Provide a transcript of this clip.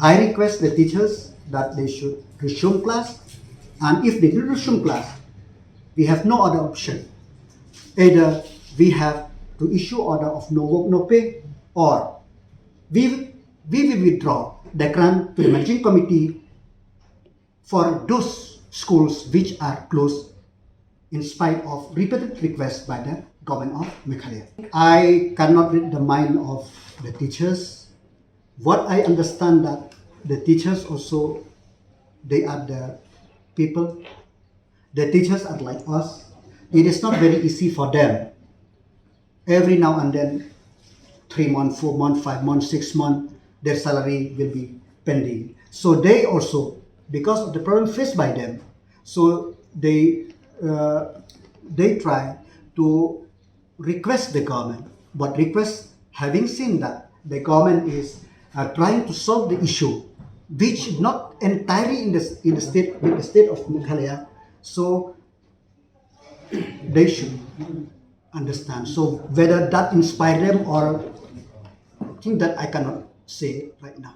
I request the teachers that they should resume class, and if they do resume class, we have no other option. Either we have to issue order of no work, no pay, or we will withdraw the grant to the managing committee for those schools which are closed in spite of repeated requests by the government of Meghalaya. I cannot read the mind of the teachers. What I understand that the teachers also, they are the people. The teachers are like us. It is not very easy for them. Every now and then, 3 months, 4 months, 5 months, 6 months, their salary will be pending. So they also, because of the problem faced by them, so they try to request the government. But request, having seen that the government is trying to solve the issue, which not entirely in the state with the state of Meghalaya, so they should understand. So whether that inspire them or I think that I cannot say right now.